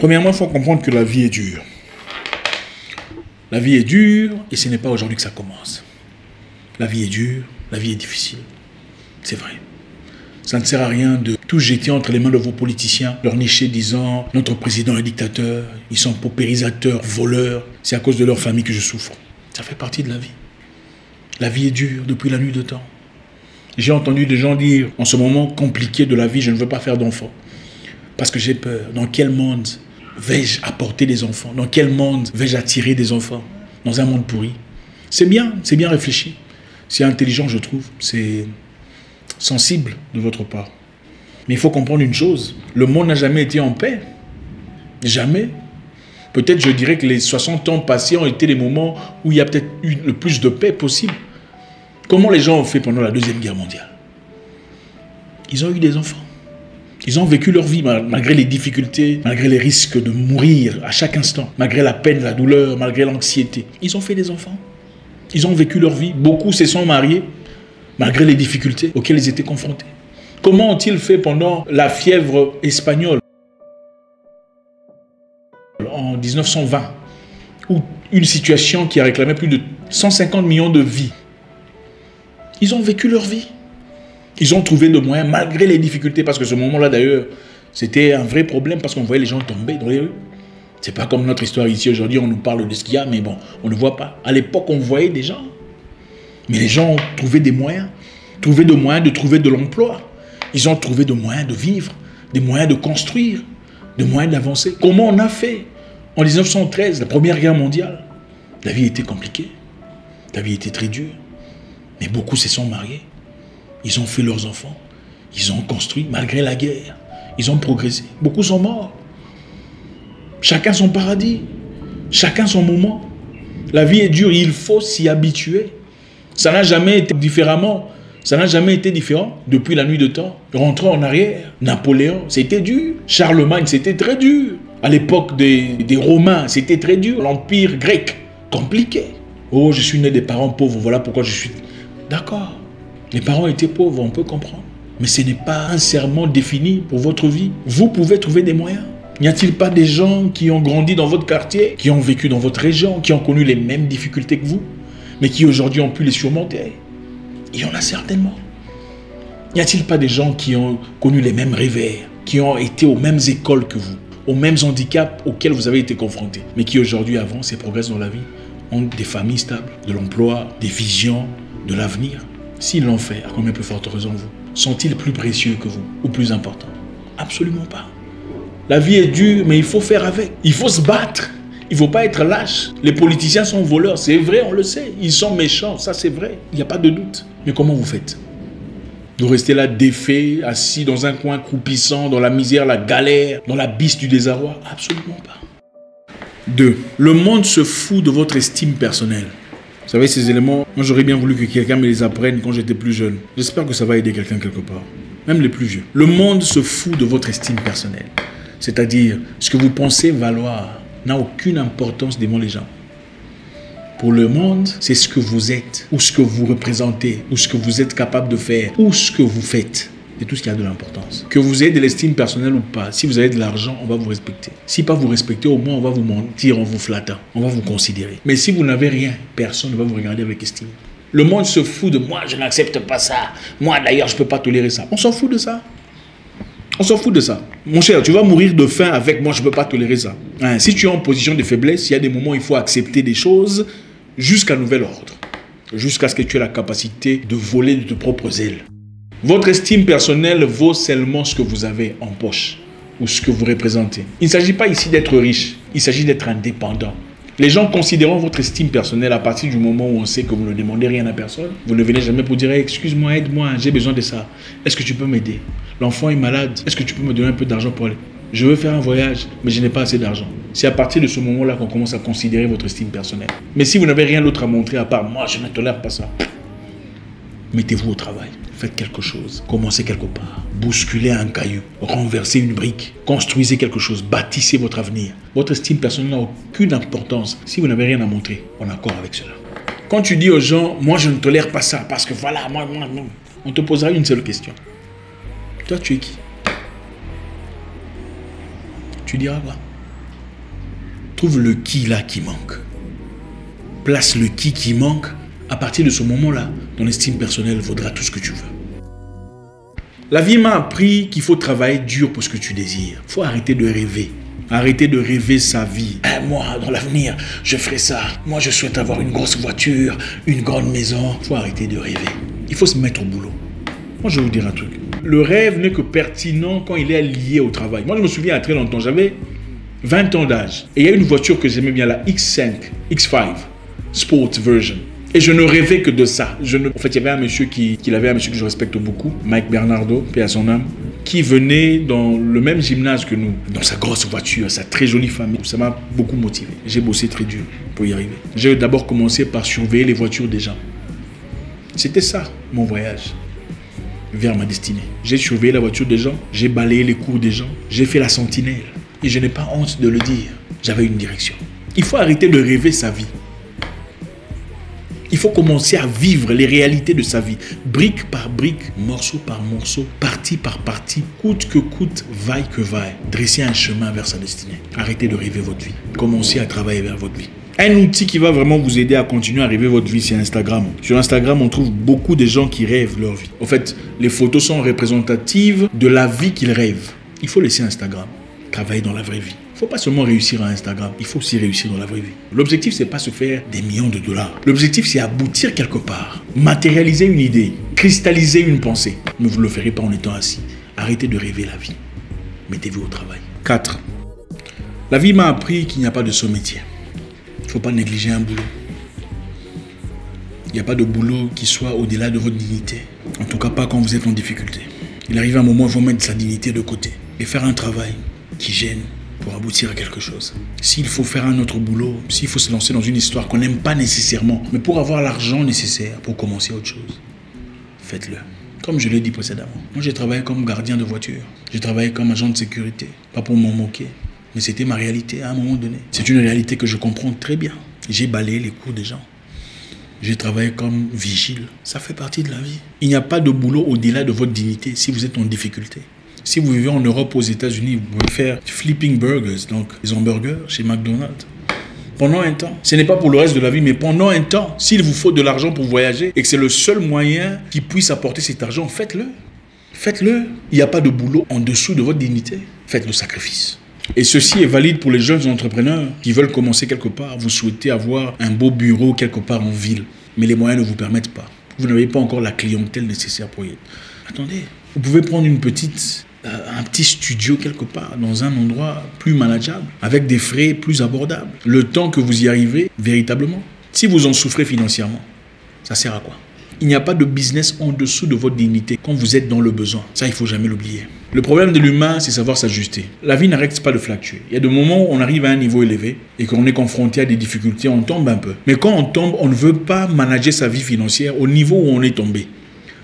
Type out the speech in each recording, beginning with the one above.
Premièrement, il faut comprendre que la vie est dure. La vie est dure et ce n'est pas aujourd'hui que ça commence. La vie est dure, la vie est difficile. C'est vrai. Ça ne sert à rien de tout jeter entre les mains de vos politiciens, leur nicher disant « Notre président est dictateur, ils sont paupérisateurs, voleurs, c'est à cause de leur famille que je souffre. » Ça fait partie de la vie. La vie est dure depuis la nuit de temps. J'ai entendu des gens dire en ce moment compliqué de la vie, je ne veux pas faire d'enfants. Parce que j'ai peur. Dans quel monde vais-je apporter des enfants? Dans quel monde vais-je attirer des enfants? Dans un monde pourri. C'est bien réfléchi. C'est intelligent, je trouve. C'est sensible de votre part. Mais il faut comprendre une chose. Le monde n'a jamais été en paix. Jamais. Peut-être, je dirais que les 60 ans passés ont été les moments où il y a peut-être eu le plus de paix possible. Comment les gens ont fait pendant la Deuxième Guerre mondiale? Ils ont eu des enfants. Ils ont vécu leur vie malgré les difficultés, malgré les risques de mourir à chaque instant, malgré la peine, la douleur, malgré l'anxiété. Ils ont fait des enfants. Ils ont vécu leur vie. Beaucoup se sont mariés malgré les difficultés auxquelles ils étaient confrontés. Comment ont-ils fait pendant la fièvre espagnole en 1920, où une situation qui a réclamé plus de 150 millions de vies? Ils ont vécu leur vie. Ils ont trouvé des moyens malgré les difficultés, parce que ce moment-là d'ailleurs, c'était un vrai problème parce qu'on voyait les gens tomber dans les rues. C'est pas comme notre histoire ici aujourd'hui, on nous parle de ce qu'il y a, mais bon, on ne voit pas. À l'époque, on voyait des gens. Mais les gens ont trouvé des moyens, trouvé des moyens de trouver de l'emploi. Ils ont trouvé des moyens de vivre, des moyens de construire, des moyens d'avancer. Comment on a fait? En 1913, la Première Guerre mondiale, la vie était compliquée, la vie était très dure. Mais beaucoup se sont mariés, ils ont fait leurs enfants, ils ont construit malgré la guerre, ils ont progressé. Beaucoup sont morts. Chacun son paradis, chacun son moment. La vie est dure, il faut s'y habituer. Ça n'a jamais été différemment. Ça n'a jamais été différent depuis la nuit de temps. Rentrons en arrière. Napoléon, c'était dur. Charlemagne, c'était très dur. À l'époque des Romains, c'était très dur. L'Empire grec, compliqué. Oh, je suis né des parents pauvres, voilà pourquoi je suis... D'accord. Les parents étaient pauvres, on peut comprendre. Mais ce n'est pas un serment défini pour votre vie. Vous pouvez trouver des moyens. N'y a-t-il pas des gens qui ont grandi dans votre quartier, qui ont vécu dans votre région, qui ont connu les mêmes difficultés que vous, mais qui aujourd'hui ont pu les surmonter? Il y en a certainement. N'y a-t-il pas des gens qui ont connu les mêmes revers, qui ont été aux mêmes écoles que vous, aux mêmes handicaps auxquels vous avez été confrontés, mais qui aujourd'hui avancent et progressent dans la vie, ont des familles stables, de l'emploi, des visions, de l'avenir? S'ils l'ont fait, à combien plus forte raison vous? Sont-ils plus précieux que vous ou plus importants? Absolument pas. La vie est dure, mais il faut faire avec. Il faut se battre. Il ne faut pas être lâche. Les politiciens sont voleurs, c'est vrai, on le sait. Ils sont méchants, ça c'est vrai. Il n'y a pas de doute. Mais comment vous faites? Vous restez là défait, assis dans un coin croupissant, dans la misère, la galère, dans la bise du désarroi? Absolument pas. 2. Le monde se fout de votre estime personnelle. Vous savez, ces éléments, moi j'aurais bien voulu que quelqu'un me les apprenne quand j'étais plus jeune. J'espère que ça va aider quelqu'un quelque part. Même les plus vieux. Le monde se fout de votre estime personnelle. C'est-à-dire, ce que vous pensez valoir n'a aucune importance devant les gens. Pour le monde, c'est ce que vous êtes, ou ce que vous représentez, ou ce que vous êtes capable de faire, ou ce que vous faites. C'est tout ce qui a de l'importance. Que vous ayez de l'estime personnelle ou pas, si vous avez de l'argent, on va vous respecter. Si pas vous respecter, au moins on va vous mentir en vous flattant. On va vous considérer. Mais si vous n'avez rien, personne ne va vous regarder avec estime. Le monde se fout de moi, je n'accepte pas ça. Moi d'ailleurs, je ne peux pas tolérer ça. On s'en fout de ça. On s'en fout de ça. Mon cher, tu vas mourir de faim avec moi, je ne peux pas tolérer ça. Hein, si tu es en position de faiblesse, il y a des moments où il faut accepter des choses jusqu'à nouvel ordre. Jusqu'à ce que tu aies la capacité de voler de tes propres ailes. Votre estime personnelle vaut seulement ce que vous avez en poche ou ce que vous représentez. Il ne s'agit pas ici d'être riche, il s'agit d'être indépendant. Les gens considérant votre estime personnelle à partir du moment où on sait que vous ne demandez rien à personne, vous ne venez jamais pour dire hey, « excuse-moi, aide-moi, j'ai besoin de ça. Est-ce que tu peux m'aider? L'enfant est malade, est-ce que tu peux me donner un peu d'argent pour aller? Je veux faire un voyage, mais je n'ai pas assez d'argent. » C'est à partir de ce moment-là qu'on commence à considérer votre estime personnelle. Mais si vous n'avez rien d'autre à montrer à part « moi, je ne tolère pas ça », mettez-vous au travail. Faites quelque chose. Commencez quelque part. Bousculez un caillou. Renversez une brique. Construisez quelque chose. Bâtissez votre avenir. Votre estime personnelle n'a aucune importance si vous n'avez rien à montrer en accord avec cela. Quand tu dis aux gens, moi je ne tolère pas ça parce que voilà, moi, on te posera une seule question. Toi, tu es qui? Tu diras quoi? Trouve le qui là qui manque. Place le qui manque. À partir de ce moment-là, ton estime personnelle vaudra tout ce que tu veux. La vie m'a appris qu'il faut travailler dur pour ce que tu désires. Il faut arrêter de rêver. Arrêter de rêver sa vie. Moi, dans l'avenir, je ferai ça. Moi, je souhaite avoir une grosse voiture, une grande maison. Il faut arrêter de rêver. Il faut se mettre au boulot. Moi, je vais vous dire un truc. Le rêve n'est que pertinent quand il est lié au travail. Moi, je me souviens à très longtemps, j'avais 20 ans d'âge. Et il y a une voiture que j'aimais bien, la X5, Sport Version. Et je ne rêvais que de ça. En fait, il y avait un monsieur un monsieur que je respecte beaucoup, Mike Bernardo, paix à son âme, qui venait dans le même gymnase que nous, dans sa grosse voiture, sa très jolie famille. Ça m'a beaucoup motivé. J'ai bossé très dur pour y arriver. J'ai d'abord commencé par surveiller les voitures des gens. C'était ça, mon voyage vers ma destinée. J'ai surveillé la voiture des gens, j'ai balayé les cours des gens, j'ai fait la sentinelle. Et je n'ai pas honte de le dire. J'avais une direction. Il faut arrêter de rêver sa vie. Il faut commencer à vivre les réalités de sa vie, brique par brique, morceau par morceau, partie par partie, coûte que coûte, vaille que vaille. Dresser un chemin vers sa destinée. Arrêtez de rêver votre vie. Commencez à travailler vers votre vie. Un outil qui va vraiment vous aider à continuer à rêver votre vie, c'est Instagram. Sur Instagram, on trouve beaucoup de gens qui rêvent leur vie. En fait, les photos sont représentatives de la vie qu'ils rêvent. Il faut laisser Instagram. Travailler dans la vraie vie. Il ne faut pas seulement réussir à Instagram, il faut aussi réussir dans la vraie vie. L'objectif, ce n'est pas se faire des millions de dollars. L'objectif, c'est aboutir quelque part, matérialiser une idée, cristalliser une pensée. Mais vous ne le ferez pas en étant assis. Arrêtez de rêver la vie. Mettez-vous au travail. 4. La vie m'a appris qu'il n'y a pas de saut métier. Il ne faut pas négliger un boulot. Il n'y a pas de boulot qui soit au-delà de votre dignité. En tout cas, pas quand vous êtes en difficulté. Il arrive un moment où il faut mettre sa dignité de côté et faire un travail qui gêne pour aboutir à quelque chose. S'il faut faire un autre boulot, s'il faut se lancer dans une histoire qu'on n'aime pas nécessairement, mais pour avoir l'argent nécessaire pour commencer autre chose, faites-le. Comme je l'ai dit précédemment, moi j'ai travaillé comme gardien de voiture, j'ai travaillé comme agent de sécurité, pas pour m'en moquer, mais c'était ma réalité à un moment donné. C'est une réalité que je comprends très bien. J'ai balayé les cours des gens. J'ai travaillé comme vigile. Ça fait partie de la vie. Il n'y a pas de boulot au-delà de votre dignité si vous êtes en difficulté. Si vous vivez en Europe, aux États-Unis, vous pouvez faire flipping burgers, donc les hamburgers chez McDonald's. Pendant un temps, ce n'est pas pour le reste de la vie, mais pendant un temps, s'il vous faut de l'argent pour voyager et que c'est le seul moyen qui puisse apporter cet argent, faites-le. Faites-le. Il n'y a pas de boulot en dessous de votre dignité. Faites le sacrifice. Et ceci est valide pour les jeunes entrepreneurs qui veulent commencer quelque part. Vous souhaitez avoir un beau bureau quelque part en ville, mais les moyens ne vous permettent pas. Vous n'avez pas encore la clientèle nécessaire pour y être. Attendez, vous pouvez prendre un petit studio quelque part, dans un endroit plus manageable, avec des frais plus abordables. Le temps que vous y arrivez, véritablement, si vous en souffrez financièrement, ça sert à quoi? Il n'y a pas de business en dessous de votre dignité quand vous êtes dans le besoin. Ça, il ne faut jamais l'oublier. Le problème de l'humain, c'est savoir s'ajuster. La vie n'arrête pas de fluctuer. Il y a des moments où on arrive à un niveau élevé et qu'on est confronté à des difficultés, on tombe un peu. Mais quand on tombe, on ne veut pas manager sa vie financière au niveau où on est tombé.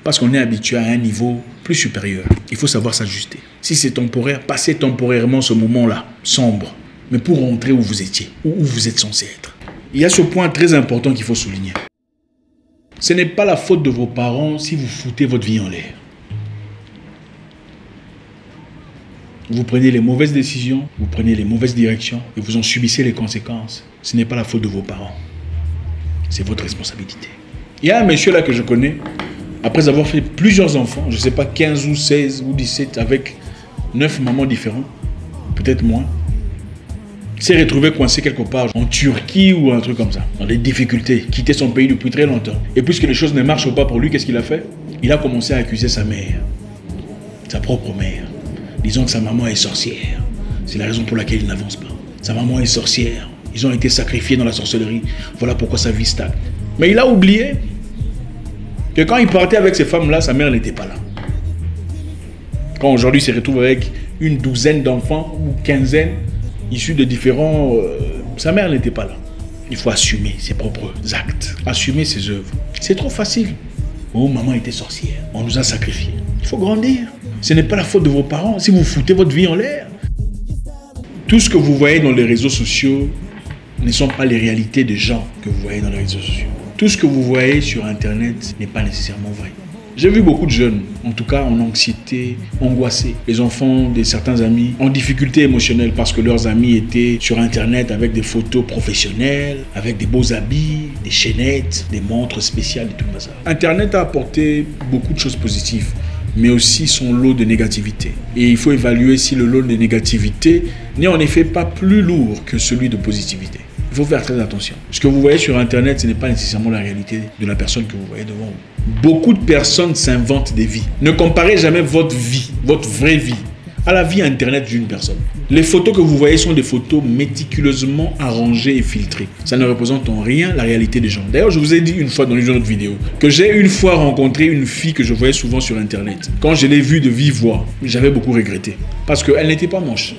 Parce qu'on est habitué à un niveau plus supérieur. Il faut savoir s'ajuster. Si c'est temporaire, passez temporairement ce moment-là, sombre, mais pour rentrer où vous étiez, où vous êtes censé être. Il y a ce point très important qu'il faut souligner. Ce n'est pas la faute de vos parents si vous foutez votre vie en l'air. Vous prenez les mauvaises décisions, vous prenez les mauvaises directions et vous en subissez les conséquences. Ce n'est pas la faute de vos parents. C'est votre responsabilité. Il y a un monsieur là que je connais, après avoir fait plusieurs enfants, je ne sais pas 15 ou 16 ou 17 avec 9 mamans différentes, peut-être moins, s'est retrouvé coincé quelque part en Turquie ou un truc comme ça, dans des difficultés, quitté son pays depuis très longtemps. Et puisque les choses ne marchent pas pour lui, qu'est-ce qu'il a fait? Il a commencé à accuser sa mère, sa propre mère, disant que sa maman est sorcière. C'est la raison pour laquelle il n'avance pas. Sa maman est sorcière, ils ont été sacrifiés dans la sorcellerie, voilà pourquoi sa vie stagne. Mais il a oublié que quand il partait avec ces femmes-là, sa mère n'était pas là. Quand aujourd'hui il se retrouve avec une douzaine d'enfants ou quinzaine, issus de différents... sa mère n'était pas là. Il faut assumer ses propres actes, assumer ses œuvres. C'est trop facile. Oh, maman était sorcière, on nous a sacrifiés. Il faut grandir. Ce n'est pas la faute de vos parents si vous foutez votre vie en l'air. Tout ce que vous voyez dans les réseaux sociaux ne sont pas les réalités des gens que vous voyez dans les réseaux sociaux. Tout ce que vous voyez sur Internet n'est pas nécessairement vrai. J'ai vu beaucoup de jeunes, en tout cas en anxiété, angoissés. Les enfants de certains amis en difficulté émotionnelle parce que leurs amis étaient sur Internet avec des photos professionnelles, avec des beaux habits, des chaînettes, des montres spéciales et tout ça. Internet a apporté beaucoup de choses positives, mais aussi son lot de négativité. Et il faut évaluer si le lot de négativité n'est en effet pas plus lourd que celui de positivité. Il faut faire très attention. Ce que vous voyez sur Internet, ce n'est pas nécessairement la réalité de la personne que vous voyez devant vous. Beaucoup de personnes s'inventent des vies. Ne comparez jamais votre vie, votre vraie vie, à la vie Internet d'une personne. Les photos que vous voyez sont des photos méticuleusement arrangées et filtrées. Ça ne représente en rien la réalité des gens. D'ailleurs, je vous ai dit une fois dans une autre vidéo que j'ai une fois rencontré une fille que je voyais souvent sur Internet. Quand je l'ai vue de vive voix, j'avais beaucoup regretté. Parce qu'elle n'était pas moche.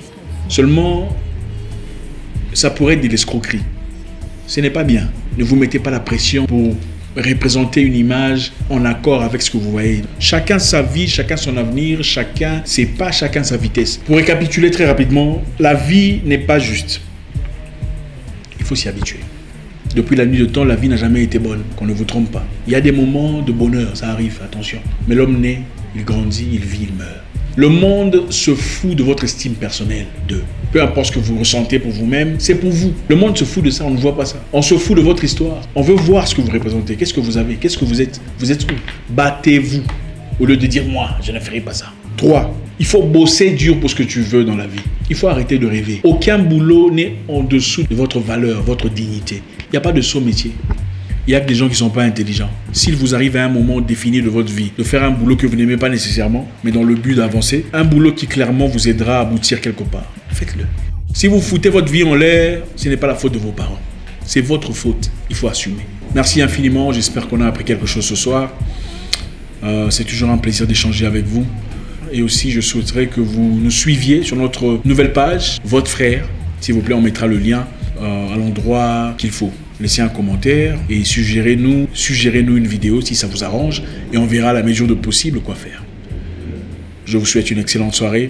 Seulement, ça pourrait être de l'escroquerie. Ce n'est pas bien. Ne vous mettez pas la pression pour représenter une image en accord avec ce que vous voyez. Chacun sa vie, chacun son avenir, chacun ses pas, chacun sa vitesse. Pour récapituler très rapidement, la vie n'est pas juste. Il faut s'y habituer. Depuis la nuit de temps, la vie n'a jamais été bonne, qu'on ne vous trompe pas. Il y a des moments de bonheur, ça arrive, attention. Mais l'homme naît, il grandit, il vit, il meurt. Le monde se fout de votre estime personnelle, peu importe ce que vous ressentez pour vous-même, c'est pour vous. Le monde se fout de ça, on ne voit pas ça. On se fout de votre histoire. On veut voir ce que vous représentez, qu'est-ce que vous avez, qu'est-ce que vous êtes. Vous êtes où? Battez-vous, au lieu de dire moi, je ne ferai pas ça. 3. Il faut bosser dur pour ce que tu veux dans la vie. Il faut arrêter de rêver. Aucun boulot n'est en dessous de votre valeur, votre dignité. Il n'y a pas de saut métier. Il y a que des gens qui ne sont pas intelligents. S'il vous arrive à un moment défini de votre vie de faire un boulot que vous n'aimez pas nécessairement, mais dans le but d'avancer, un boulot qui clairement vous aidera à aboutir quelque part, faites-le. Si vous foutez votre vie en l'air, ce n'est pas la faute de vos parents. C'est votre faute. Il faut assumer. Merci infiniment. J'espère qu'on a appris quelque chose ce soir. C'est toujours un plaisir d'échanger avec vous. Et aussi, je souhaiterais que vous nous suiviez sur notre nouvelle page, Votre Frère. S'il vous plaît, on mettra le lien à l'endroit qu'il faut. Laissez un commentaire et suggérez-nous une vidéo si ça vous arrange et on verra à la mesure de possible quoi faire. Je vous souhaite une excellente soirée.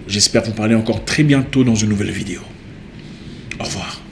J'espère vous parler encore très bientôt dans une nouvelle vidéo. Au revoir.